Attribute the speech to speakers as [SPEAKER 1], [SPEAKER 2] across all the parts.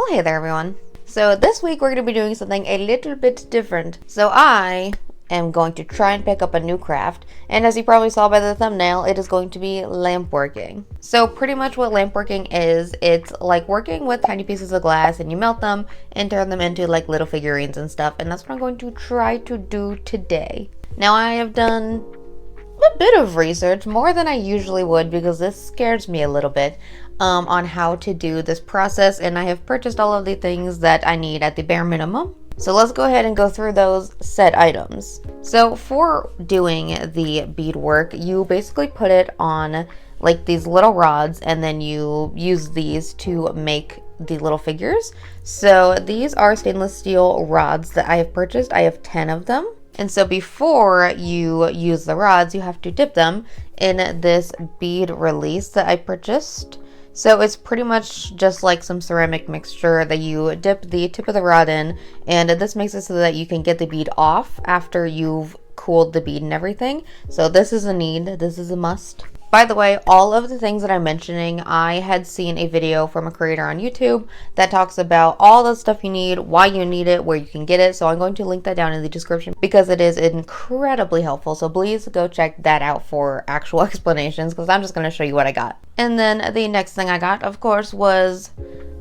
[SPEAKER 1] Well, hey there everyone. So this week we're going to be doing something a little bit different. So I am going to try and pick up a new craft, and as you probably saw by the thumbnail, it is going to be lampworking. So pretty much what lampworking is, it's like working with tiny pieces of glass and you melt them and turn them into like little figurines and stuff, and that's what I'm going to try to do today. Now I have done a bit of research, more than I usually would because this scares me a little bit, on how to do this process, and I have purchased all of the things that I need at the bare minimum. So let's go ahead and go through those set items. So for doing the beadwork, you basically put it on like these little rods, and then you use these to make the little figures. So these are stainless steel rods that I have purchased. I have 10 of them. And so before you use the rods, you have to dip them in this bead release that I purchased. So it's pretty much just like some ceramic mixture that you dip the tip of the rod in, and this makes it so that you can get the bead off after you've cooled the bead and everything. So this is a need, this is a must. By the way, all of the things that I'm mentioning, I had seen a video from a creator on YouTube that talks about all the stuff you need, why you need it, where you can get it. So I'm going to link that down in the description because it is incredibly helpful. So please go check that out for actual explanations, because I'm just going to show you what I got. And then the next thing I got, of course, was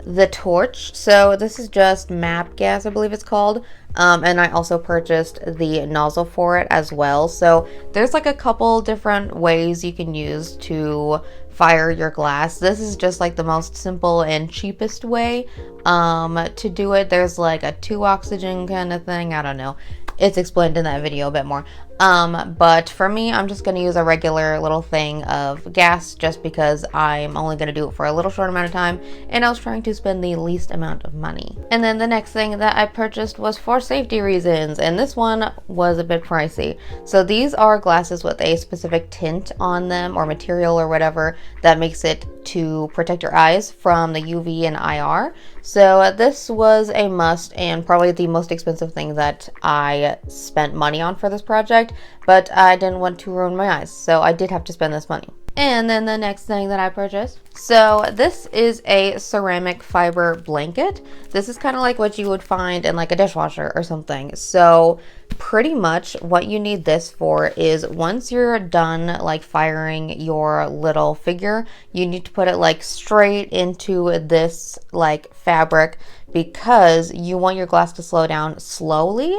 [SPEAKER 1] the torch. So this is just map gas, I believe it's called. And I also purchased the nozzle for it as well. So there's like a couple different ways you can use to fire your glass. This is just like the most simple and cheapest way to do it. There's like a 2 oxygen kind of thing. I don't know. It's explained in that video a bit more. But for me, I'm just going to use a regular little thing of gas just because I'm only going to do it for a little short amount of time, and I was trying to spend the least amount of money. And then the next thing that I purchased was for safety reasons, and this one was a bit pricey. So these are glasses with a specific tint on them or material or whatever that makes it to protect your eyes from the UV and IR. So this was a must and probably the most expensive thing that I spent money on for this project, but I didn't want to ruin my eyes, so I did have to spend this money. And then the next thing that I purchased, so this is a ceramic fiber blanket. This is kind of like what you would find in like a dishwasher or something. So pretty much what you need this for is once you're done like firing your little figure, you need to put it like straight into this like fabric, because you want your glass to slow down slowly.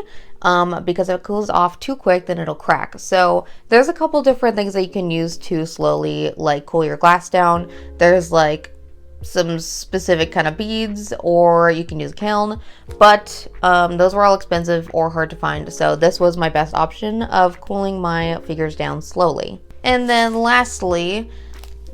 [SPEAKER 1] Because if it cools off too quick, then it'll crack. So there's a couple different things that you can use to slowly like cool your glass down. There's like some specific kind of beads, or you can use a kiln, but those were all expensive or hard to find. So this was my best option of cooling my figures down slowly. And then lastly,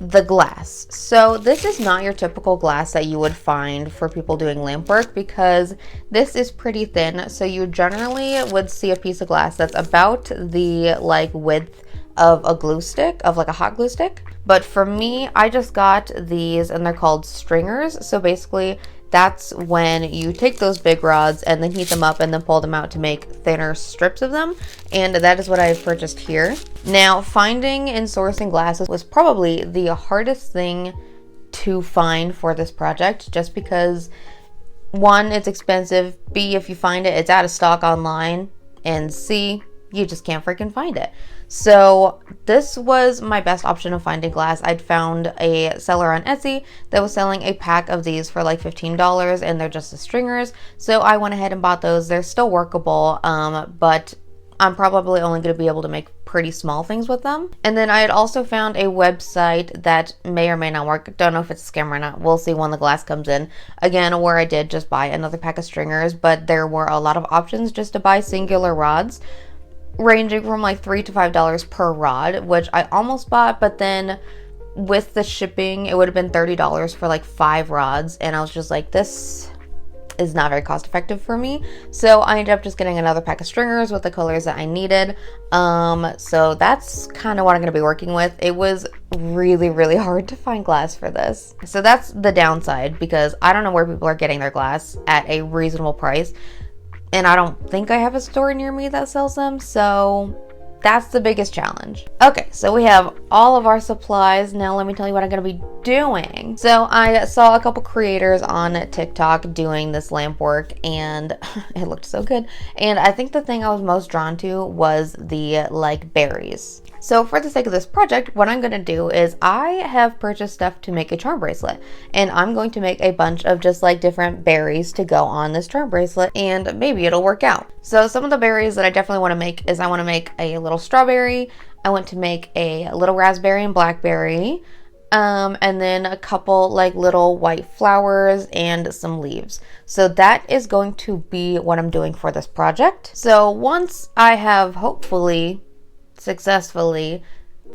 [SPEAKER 1] the glass. So this is not your typical glass that you would find for people doing lamp work, because this is pretty thin. So you generally would see a piece of glass that's about the like width of a glue stick, of like a hot glue stick. But for me, I just got these, and they're called stringers. So basically that's when you take those big rods and then heat them up and then pull them out to make thinner strips of them. And that is what I purchased here. Now, finding and sourcing glasses was probably the hardest thing to find for this project, just because 1, it's expensive, B, if you find it, it's out of stock online, and C, you just can't freaking find it. So this was my best option of finding glass. I'd found a seller on Etsy that was selling a pack of these for like $15, and they're just the stringers. So I went ahead and bought those. They're still workable, but I'm probably only going to be able to make pretty small things with them. And then I had also found a website that may or may not work. Don't know if it's a scam or not. We'll see when the glass comes in. Again, where I did just buy another pack of stringers, but there were a lot of options just to buy singular rods, ranging from like $3 to $5 per rod, which I almost bought, but then with the shipping, it would have been $30 for like 5 rods, and I was just like, this is not very cost effective for me. So I ended up just getting another pack of stringers with the colors that I needed. So that's kind of what I'm going to be working with. It was really, really hard to find glass for this. So that's the downside, because I don't know where people are getting their glass at a reasonable price. And I don't think I have a store near me that sells them. So That's the biggest challenge. Okay, so we have all of our supplies. Now let me tell you what I'm going to be doing. So I saw a couple creators on TikTok doing this lamp work, and it looked so good. And I think the thing I was most drawn to was the like berries. So for the sake of this project, what I'm going to do is I have purchased stuff to make a charm bracelet, and I'm going to make a bunch of just like different berries to go on this charm bracelet, and maybe it'll work out. So some of the berries that I definitely want to make is I want to make a little strawberry, I want to make a little raspberry and blackberry, and then a couple like little white flowers and some leaves. So that is going to be what I'm doing for this project. So once I have hopefully successfully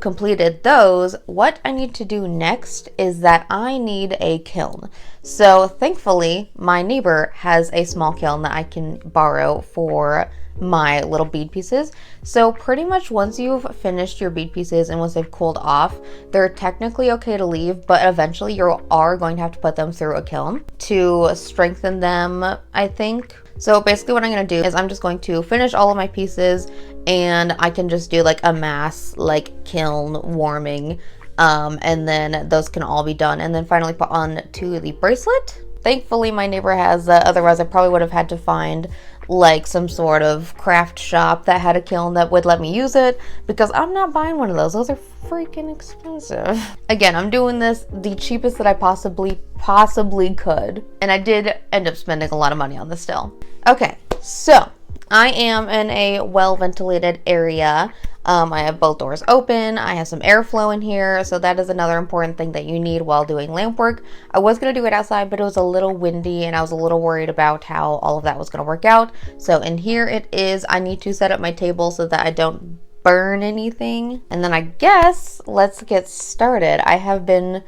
[SPEAKER 1] completed those, what I need to do next is that I need a kiln. So thankfully my neighbor has a small kiln that I can borrow for my little bead pieces. So pretty much once you've finished your bead pieces and once they've cooled off, they're technically okay to leave, but eventually you are going to have to put them through a kiln to strengthen them, I think. So basically what I'm going to do is I'm just going to finish all of my pieces, and I can just do like a mass like kiln warming, and then those can all be done and then finally put on to the bracelet. Thankfully my neighbor has otherwise I probably would have had to find like some sort of craft shop that had a kiln that would let me use it, because I'm not buying one of those. Those are freaking expensive. Again, I'm doing this the cheapest that I possibly could, and I did end up spending a lot of money on this still. Okay, so I am in a well-ventilated area. I have both doors open. I have some airflow in here, so that is another important thing that you need while doing lamp work. I was going to do it outside, but it was a little windy and I was a little worried about how all of that was going to work out. So in here it is. I need to set up my table so that I don't burn anything. And then I guess let's get started. I have been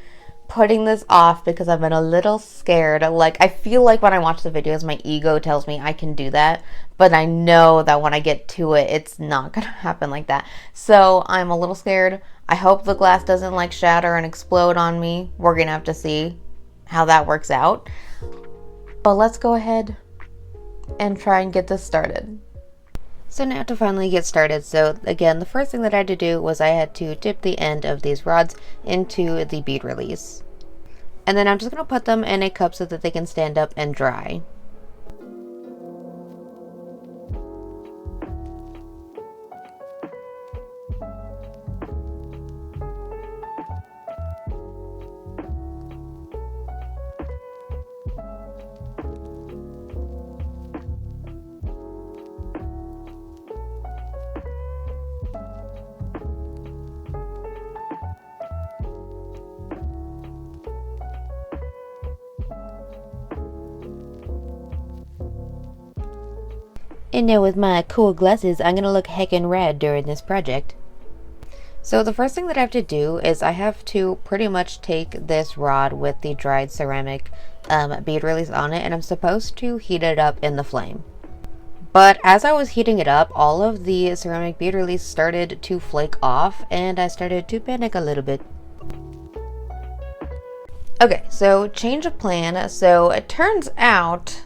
[SPEAKER 1] putting this off because I've been a little scared. Like, I feel like when I watch the videos, my ego tells me I can do that, but I know that when I get to it, it's not gonna happen like that. So I'm a little scared. I hope the glass doesn't like shatter and explode on me. We're gonna have to see how that works out. But let's go ahead and try and get this started. So now to finally get started, so again, the first thing that I had to do was I had to dip the end of these rods into the bead release. And then I'm just going to put them in a cup so that they can stand up and dry. And now with my cool glasses, I'm gonna look heckin' rad during this project. So the first thing that I have to do is I have to pretty much take this rod with the dried ceramic bead release on it, and I'm supposed to heat it up in the flame. But as I was heating it up, all of the ceramic bead release started to flake off, and I started to panic a little bit. Okay, so change of plan. So it turns out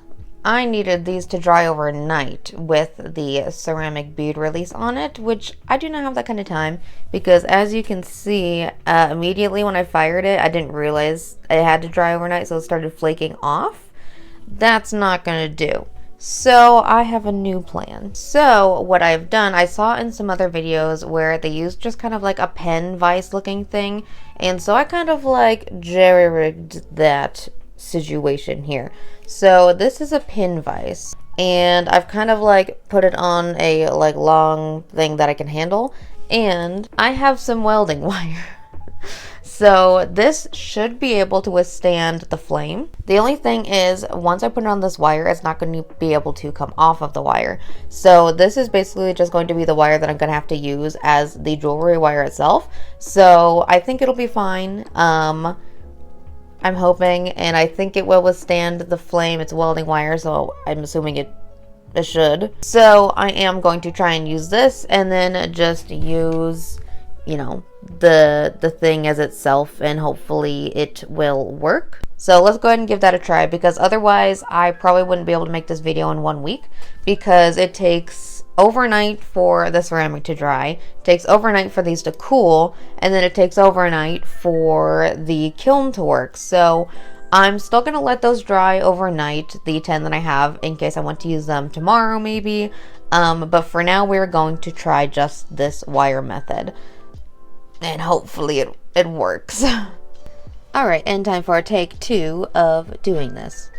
[SPEAKER 1] I needed these to dry overnight with the ceramic bead release on it, which I do not have that kind of time, because as you can see, immediately when I fired it, I didn't realize it had to dry overnight, so it started flaking off. That's not gonna do. So I have a new plan. So what I've done, I saw in some other videos where they used just kind of like a pen vise looking thing, and so I kind of like jerry-rigged that situation here. So this is a pin vise, and I've kind of like put it on a like long thing that I can handle, and I have some welding wire. So this should be able to withstand the flame. The only thing is, once I put it on this wire, it's not going to be able to come off of the wire. So this is basically just going to be the wire that I'm going to have to use as the jewelry wire itself. So I think it'll be fine. I'm hoping, and I think it will withstand the flame. It's welding wire, so I'm assuming it should. So I am going to try and use this, and then just use, you know, the thing as itself, and hopefully it will work. So let's go ahead and give that a try, because otherwise I probably wouldn't be able to make this video in 1 week, because it takes overnight for the ceramic to dry, takes overnight for these to cool, and then it takes overnight for the kiln to work. So I'm still going to let those dry overnight, the 10 that I have, in case I want to use them tomorrow maybe. But for now, we're going to try just this wire method. And hopefully it works. Alright, and time for take 2 of doing this.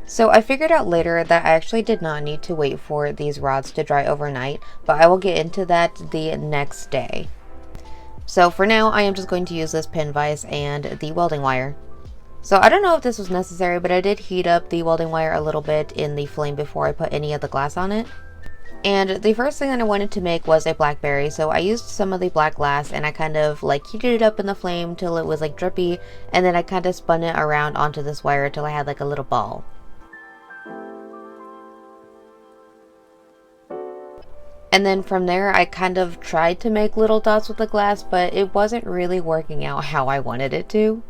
[SPEAKER 1] So I figured out later that I actually did not need to wait for these rods to dry overnight, but I will get into that the next day. So for now, I am just going to use this pin vise and the welding wire. So I don't know if this was necessary, but I did heat up the welding wire a little bit in the flame before I put any of the glass on it. And the first thing that I wanted to make was a blackberry, so I used some of the black glass and I kind of like heated it up in the flame till it was like drippy, and then I kind of spun it around onto this wire till I had like a little ball. And then from there, I kind of tried to make little dots with the glass, but it wasn't really working out how I wanted it to.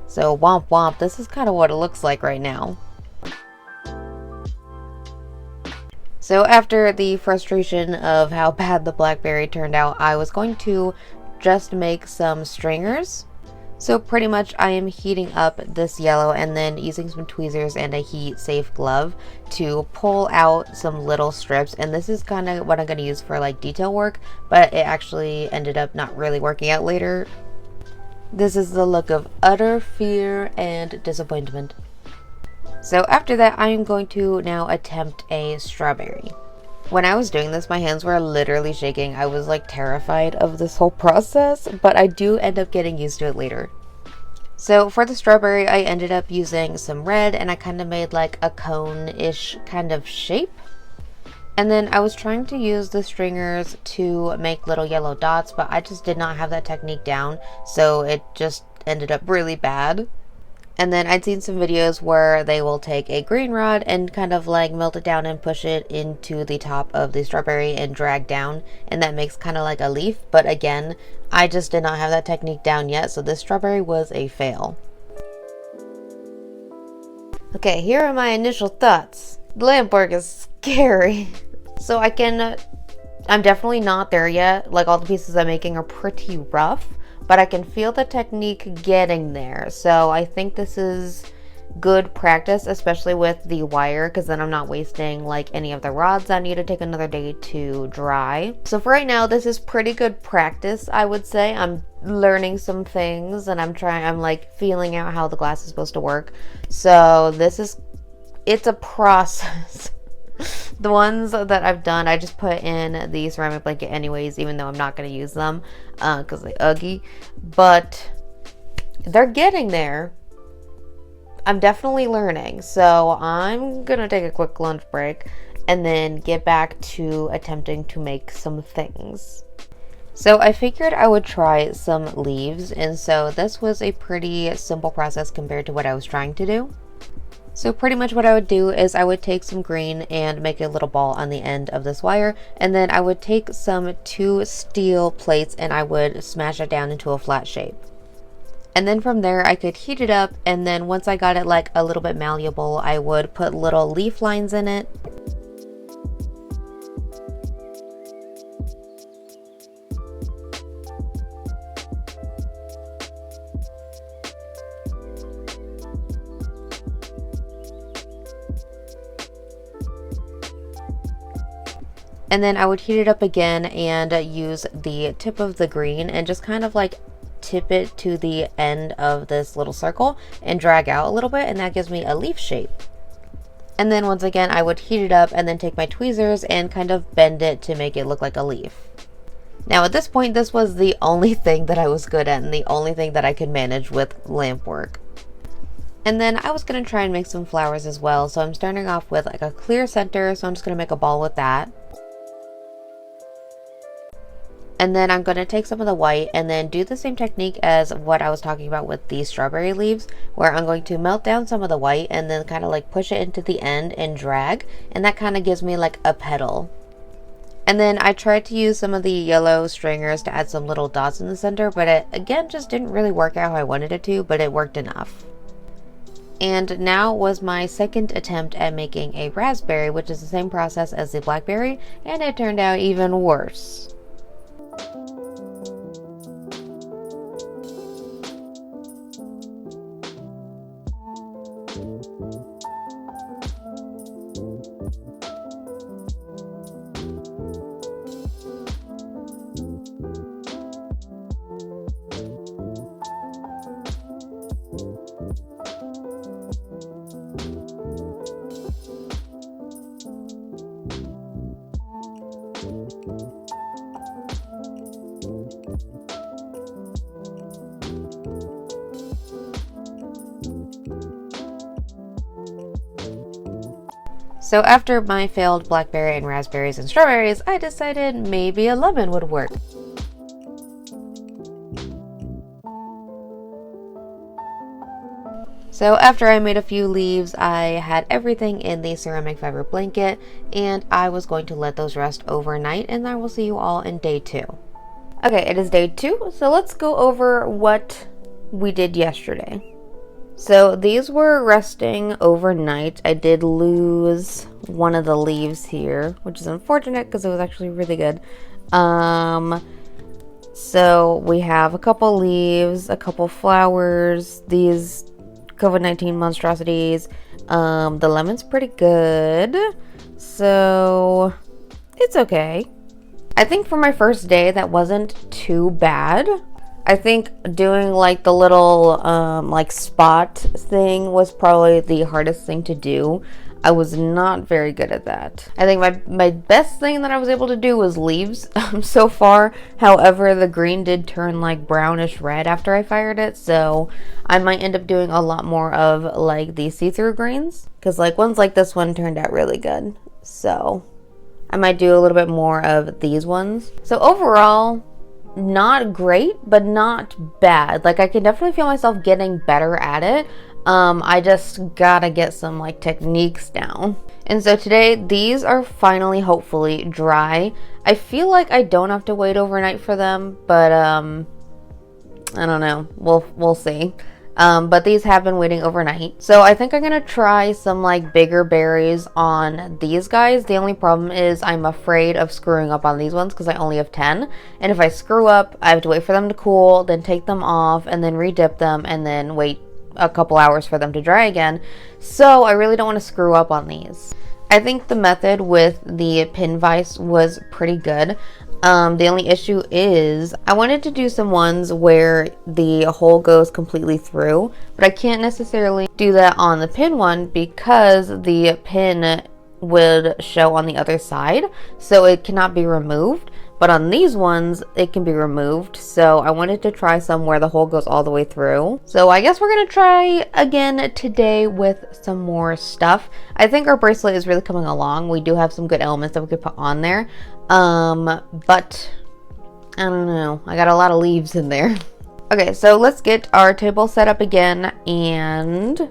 [SPEAKER 1] So womp womp, this is kind of what it looks like right now. So after the frustration of how bad the blackberry turned out, I was going to just make some stringers. So pretty much I am heating up this yellow and then using some tweezers and a heat safe glove to pull out some little strips, and this is kind of what I'm going to use for like detail work, but it actually ended up not really working out later. This is the look of utter fear and disappointment. So after that, I am going to now attempt a strawberry. When I was doing this, my hands were literally shaking. I was like terrified of this whole process, but I do end up getting used to it later. So for the strawberry, I ended up using some red and I kind of made like a cone-ish kind of shape. And then I was trying to use the stringers to make little yellow dots, but I just did not have that technique down, so it just ended up really bad. And then I'd seen some videos where they will take a green rod and kind of like melt it down and push it into the top of the strawberry and drag down, and that makes kind of like a leaf. But again, I just did not have that technique down yet, so this strawberry was a fail. Okay, here are my initial thoughts. The Lampwork is scary. So I'm definitely not there yet. Like all the pieces I'm making are pretty rough, but I can feel the technique getting there. So I think this is good practice, especially with the wire, because then I'm not wasting like any of the rods that need to take another day to dry. So for right now, this is pretty good practice, I would say. I'm learning some things and I'm like feeling out how the glass is supposed to work. So it's a process. The ones that I've done, I just put in the ceramic blanket anyways, even though I'm not going to use them because they're ugly. But they're getting there. I'm definitely learning. So I'm going to take a quick lunch break and then get back to attempting to make some things. So I figured I would try some leaves, and so this was a pretty simple process compared to what I was trying to do. So pretty much what I would do is I would take some green and make a little ball on the end of this wire, and then I would take some 2 steel plates and I would smash it down into a flat shape. And then from there I could heat it up, and then once I got it like a little bit malleable, I would put little leaf lines in it. And then I would heat it up again and use the tip of the green and just kind of like tip it to the end of this little circle and drag out a little bit, and that gives me a leaf shape. And then once again, I would heat it up and then take my tweezers and kind of bend it to make it look like a leaf. Now at this point, this was the only thing that I was good at and the only thing that I could manage with Lampwork. And then I was going to try and make some flowers as well, so I'm starting off with like a clear center, so I'm just going to make a ball with that. And then I'm going to take some of the white and then do the same technique as what I was talking about with the strawberry leaves, where I'm going to melt down some of the white and then kind of like push it into the end and drag, and that kind of gives me like a petal. And then I tried to use some of the yellow stringers to add some little dots in the center, but it again just didn't really work out how I wanted it to, but it worked enough. And now was my second attempt at making a raspberry, which is the same process as the blackberry, and it turned out even worse. So after my failed blackberry and raspberries and strawberries, I decided maybe a lemon would work. So after I made a few leaves, I had everything in the ceramic fiber blanket, and I was going to let those rest overnight, and I will see you all in day 2. Okay, it is day 2, so let's go over what we did yesterday. So these were resting overnight. I did lose one of the leaves here, which is unfortunate because it was actually really good. So we have a couple leaves, a couple flowers, these COVID-19 monstrosities. The lemon's pretty good, so it's okay. I think for my first day that wasn't too bad. I think doing like the little like spot thing was probably the hardest thing to do. I was not very good at that. I think my best thing that I was able to do was leaves so far. However, the green did turn like brownish red after I fired it, so I might end up doing a lot more of like the see-through greens, because like ones like this one turned out really good. So I might do a little bit more of these ones. So overall, not great, but not bad. Like I can definitely feel myself getting better at it. I just gotta get some like techniques down. And so today these are finally hopefully dry. I feel like I don't have to wait overnight for them, but I don't know. We'll see. But these have been waiting overnight. So I think I'm gonna try some like bigger berries on these guys. The only problem is I'm afraid of screwing up on these ones because I only have 10. And if I screw up, I have to wait for them to cool, then take them off, and then re-dip them, and then wait a couple hours for them to dry again. So I really don't want to screw up on these. I think the method with the pin vise was pretty good. The only issue is I wanted to do some ones where the hole goes completely through, but I can't necessarily do that on the pin one because the pin would show on the other side, so it cannot be removed. But on these ones, it can be removed. So I wanted to try some where the hole goes all the way through. So I guess we're gonna try again today with some more stuff. I think our bracelet is really coming along. We do have some good elements that we could put on there. But I don't know. I got a lot of leaves in there. Okay, so let's get our table set up again and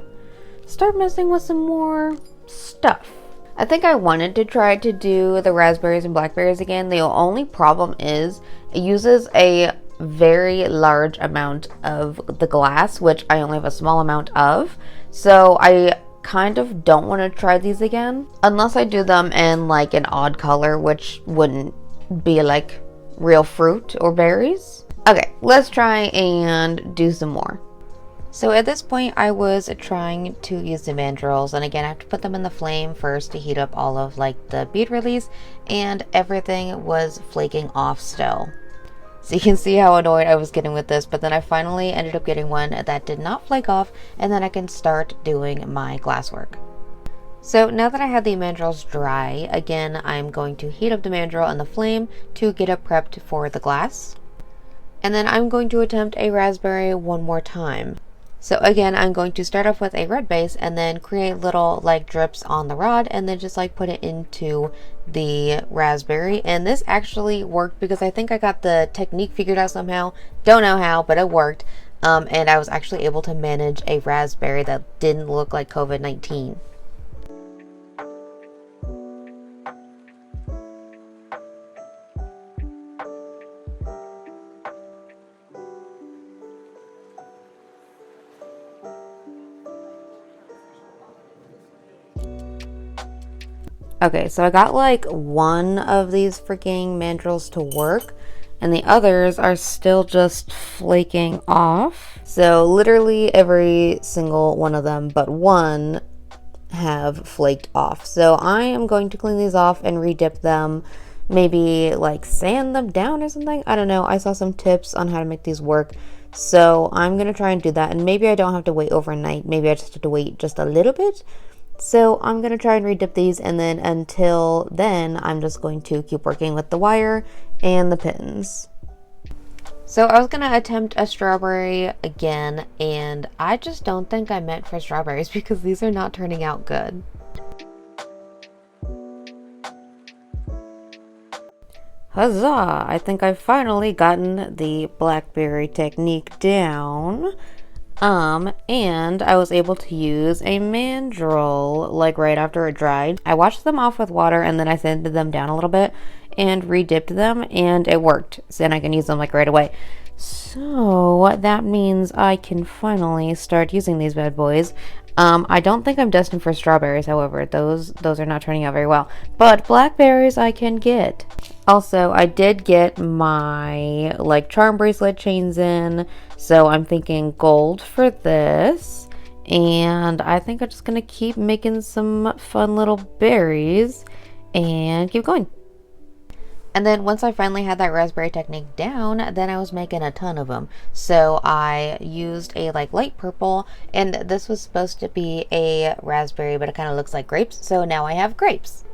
[SPEAKER 1] start messing with some more stuff. I think I wanted to try to do the raspberries and blackberries again. The only problem is it uses a very large amount of the glass, which I only have a small amount of. So I kind of don't want to try these again unless I do them in like an odd color, which wouldn't be like real fruit or berries. Okay, let's try and do some more. So at this point I was trying to use the mandrels, and again I have to put them in the flame first to heat up all of like the bead release, and everything was flaking off still. So you can see how annoyed I was getting with this, but then I finally ended up getting one that did not flake off, and then I can start doing my glasswork. So now that I have the mandrels dry, again I'm going to heat up the mandrel in the flame to get it prepped for the glass. And then I'm going to attempt a raspberry one more time. So again, I'm going to start off with a red base and then create little like drips on the rod and then just like put it into the raspberry. And this actually worked because I think I got the technique figured out somehow. Don't know how, but it worked. And I was actually able to manage a raspberry that didn't look like COVID-19. Okay, so I got like one of these freaking mandrels to work, and the others are still just flaking off. So literally every single one of them but one have flaked off. So I am going to clean these off and redip them, maybe like sand them down or something. I don't know. I saw some tips on how to make these work. So I'm going to try and do that, and maybe I don't have to wait overnight. Maybe I just have to wait just a little bit. So I'm going to try and redip these, and then until then, I'm just going to keep working with the wire and the pins. So I was going to attempt a strawberry again, and I just don't think I meant for strawberries because these are not turning out good. Huzzah! I think I've finally gotten the blackberry technique down. And I was able to use a mandrel like right after it dried. I washed them off with water and then I sanded them down a little bit and redipped them, and it worked. So then I can use them like right away. So that means I can finally start using these bad boys. I don't think I'm destined for strawberries, however. Those are not turning out very well. But blackberries I can get. Also, I did get my like charm bracelet chains in, so I'm thinking gold for this. And I think I'm just gonna keep making some fun little berries and keep going. And then once I finally had that raspberry technique down, then I was making a ton of them. So I used a like light purple, and this was supposed to be a raspberry, but it kind of looks like grapes. So now I have grapes.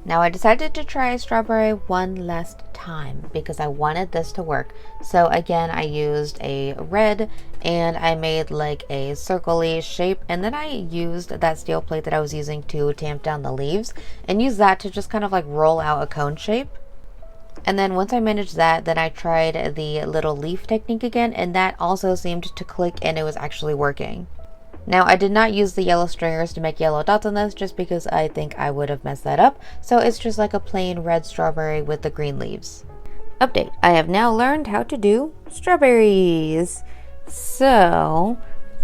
[SPEAKER 1] Now I decided to try a strawberry one last time because I wanted this to work. So again, I used a red and I made like a circle-y shape, and then I used that steel plate that I was using to tamp down the leaves and use that to just kind of like roll out a cone shape. And then once I managed that, then I tried the little leaf technique again, and that also seemed to click and it was actually working. Now, I did not use the yellow stringers to make yellow dots on this just because I think I would have messed that up. So it's just like a plain red strawberry with the green leaves. Update. I have now learned how to do strawberries. So,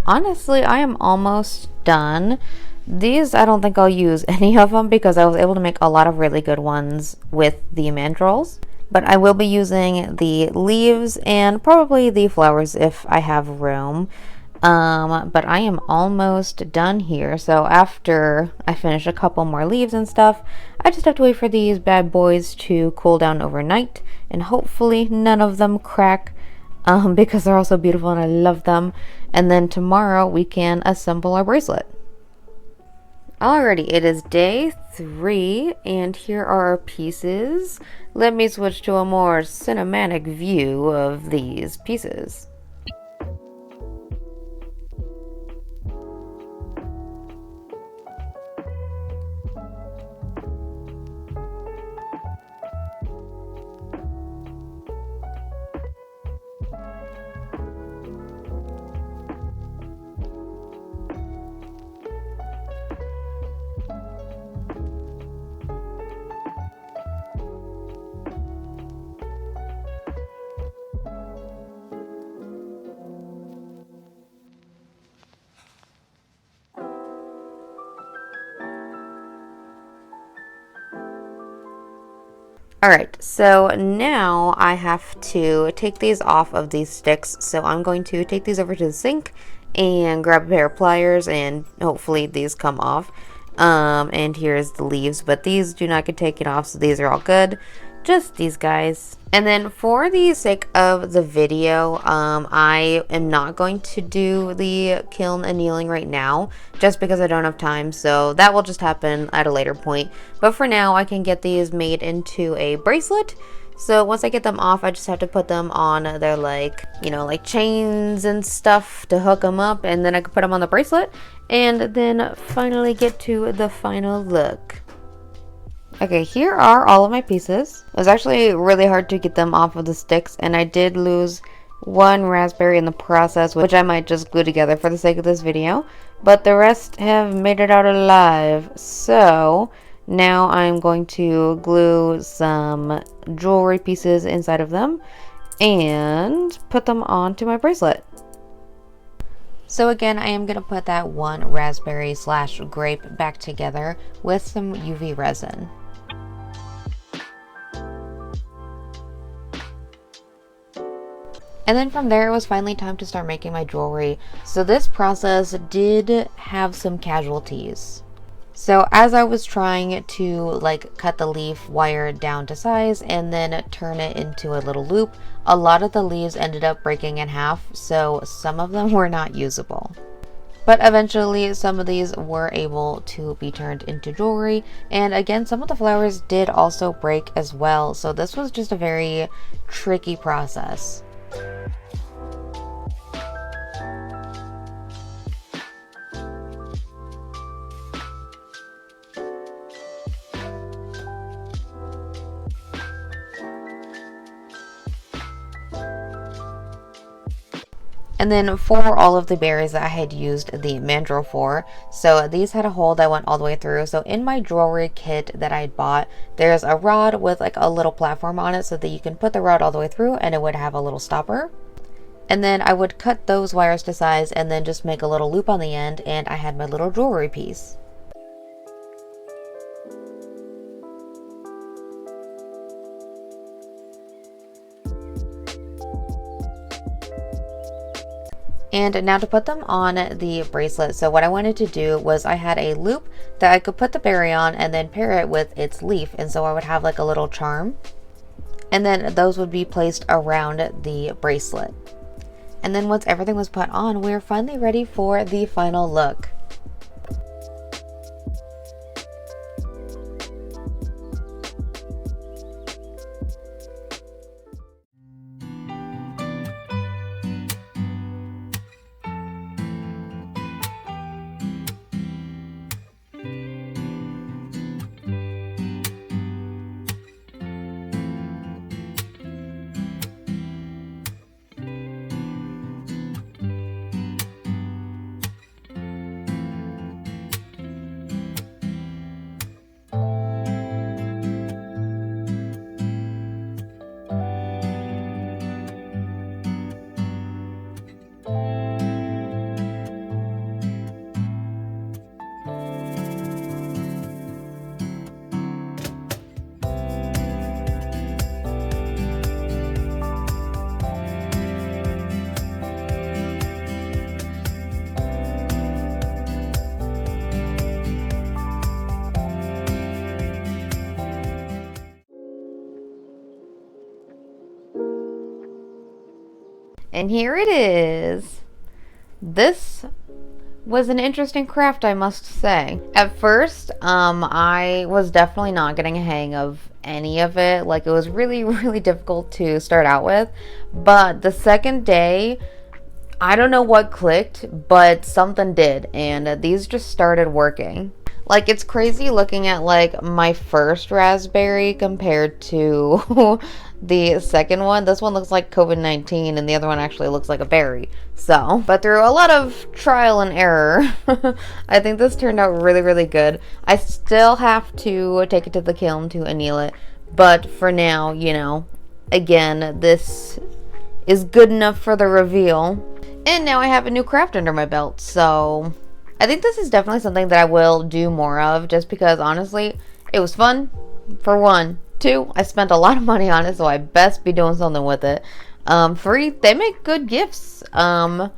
[SPEAKER 1] honestly, I am almost done. These, I don't think I'll use any of them because I was able to make a lot of really good ones with the mandrels. But I will be using the leaves and probably the flowers if I have room. But I am almost done here. So after I finish a couple more leaves and stuff, I just have to wait for these bad boys to cool down overnight, and hopefully none of them crack, because they're all so beautiful and I love them. And then tomorrow we can assemble our bracelet. Alrighty, it is day 3 and here are our pieces. Let me switch to a more cinematic view of these pieces. Alright, so now I have to take these off of these sticks, so I'm going to take these over to the sink and grab a pair of pliers, and hopefully these come off. And here's the leaves, but these do not get taken off, so these are all good. Just these guys. And then for the sake of the video, I am not going to do the kiln annealing right now, just because I don't have time, so that will just happen at a later point. But for now, I can get these made into a bracelet. So once I get them off, I just have to put them on their like, you know, like chains and stuff to hook them up, and then I can put them on the bracelet, and then finally get to the final look. Okay, here are all of my pieces. It was actually really hard to get them off of the sticks, and I did lose one raspberry in the process, which I might just glue together for the sake of this video, but the rest have made it out alive. So now I'm going to glue some jewelry pieces inside of them and put them onto my bracelet. So again, I am going to put that one raspberry slash grape back together with some UV resin. And then from there, it was finally time to start making my jewelry. So this process did have some casualties. So as I was trying to like cut the leaf wire down to size and then turn it into a little loop, a lot of the leaves ended up breaking in half, so some of them were not usable. But eventually some of these were able to be turned into jewelry, and again some of the flowers did also break as well, so this was just a very tricky process. And then for all of the berries that I had used the mandrel for, so these had a hole that went all the way through. So in my jewelry kit that I bought, there's a rod with like a little platform on it so that you can put the rod all the way through and it would have a little stopper. And then I would cut those wires to size and then just make a little loop on the end, and I had my little jewelry piece. And now to put them on the bracelet. So what I wanted to do was I had a loop that I could put the berry on and then pair it with its leaf. And so I would have like a little charm. And then those would be placed around the bracelet. And then once everything was put on, we were finally ready for the final look. And here it is. This was an interesting craft, I must say. At first, I was definitely not getting a hang of any of it. Like, it was really, really difficult to start out with. But the second day, I don't know what clicked, but something did. And these just started working. Like, it's crazy looking at like my first raspberry compared to the second one. This one looks like COVID-19 and the other one actually looks like a berry. So, but through a lot of trial and error, I think this turned out really, really good. I still have to take it to the kiln to anneal it, but for now, you know, again, this is good enough for the reveal. And now I have a new craft under my belt, so I think this is definitely something that I will do more of, just because honestly, it was fun, for one. Two, I spent a lot of money on it, so I best be doing something with it. Three, they make good gifts. I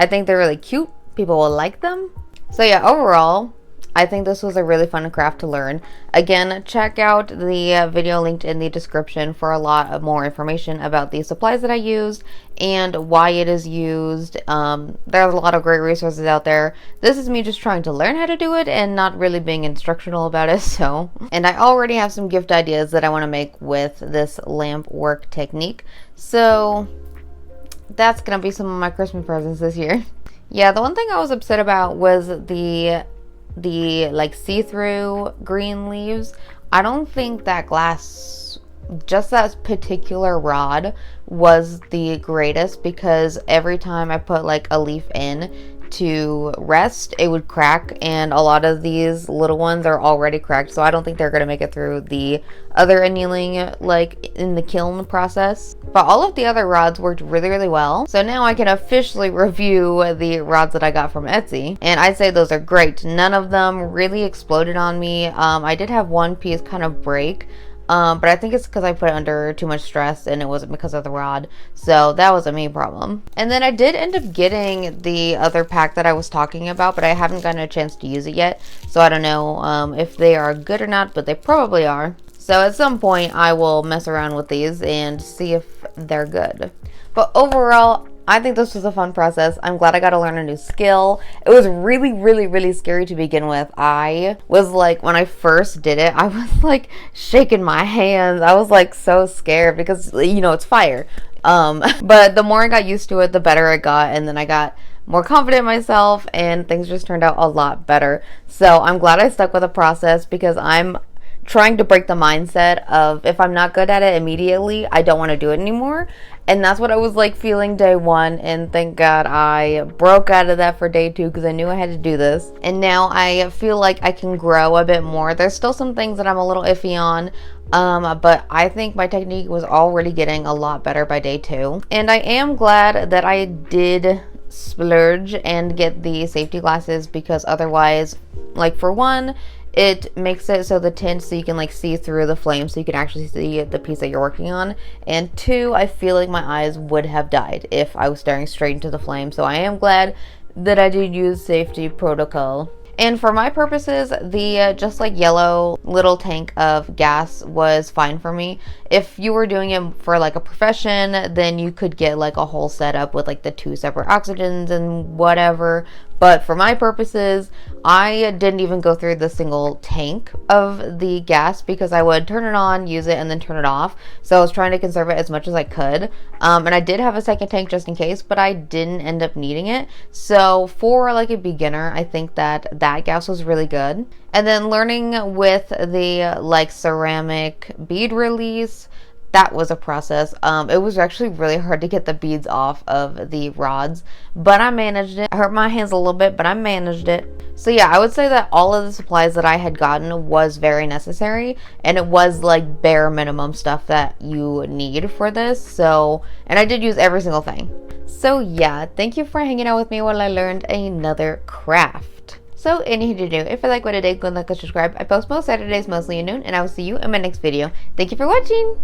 [SPEAKER 1] think they're really cute. People will like them. So yeah, overall, I think this was a really fun craft to learn. Again, check out the video linked in the description for a lot of more information about the supplies that I used and why it is used. There's a lot of great resources out there. This is me just trying to learn how to do it and not really being instructional about it. So, and I already have some gift ideas that I want to make with this lamp work technique. So that's gonna be some of my Christmas presents this year. Yeah, the one thing I was upset about was the like see-through green leaves. I don't think that glass, just that particular rod, was the greatest, because every time I put like a leaf in to rest, it would crack, and a lot of these little ones are already cracked, so I don't think they're gonna make it through the other annealing, like in the kiln process. But all of the other rods worked really, really well. So now I can officially review the rods that I got from Etsy, and I'd say those are great. None of them really exploded on me. I did have one piece kind of break, but I think it's because I put it under too much stress, and it wasn't because of the rod. So that was a main problem. And then I did end up getting the other pack that I was talking about, but I haven't gotten a chance to use it yet. So I don't know if they are good or not, but they probably are. So at some point I will mess around with these and see if they're good. But overall, I think this was a fun process. I'm glad I got to learn a new skill. It was really, really, really scary to begin with. I was like, when I first did it, I was like shaking my hands. I was like so scared because, you know, it's fire. But the more I got used to it, the better I got. And then I got more confident in myself, and things just turned out a lot better. So I'm glad I stuck with the process, because I'm trying to break the mindset of, if I'm not good at it immediately, I don't want to do it anymore. And that's what I was like feeling day one, and thank God I broke out of that for day two, because I knew I had to do this. And now I feel like I can grow a bit more. There's still some things that I'm a little iffy on, but I think my technique was already getting a lot better by day two. And I am glad that I did splurge and get the safety glasses, because otherwise, like, for one, it makes it so the tint, so you can like see through the flame, so you can actually see the piece that you're working on. And two, I feel like my eyes would have died if I was staring straight into the flame. So I am glad that I did use safety protocol. And for my purposes, the just like yellow little tank of gas was fine for me. If you were doing it for like a profession, then you could get like a whole setup with like the 2 separate oxygens and whatever. But for my purposes, I didn't even go through the single tank of the gas, because I would turn it on, use it, and then turn it off. So I was trying to conserve it as much as I could. And I did have a second tank just in case, but I didn't end up needing it. So for like a beginner, I think that gas was really good. And then learning with the like ceramic bead release, that was a process. It was actually really hard to get the beads off of the rods, but I managed it. I hurt my hands a little bit, but I managed it. So yeah, I would say that all of the supplies that I had gotten was very necessary, and it was like bare minimum stuff that you need for this. So, and I did use every single thing. So yeah, thank you for hanging out with me while I learned another craft. So anything to do, if you like what I did, go like and subscribe. I post most Saturdays, mostly at noon, and I will see you in my next video. Thank you for watching!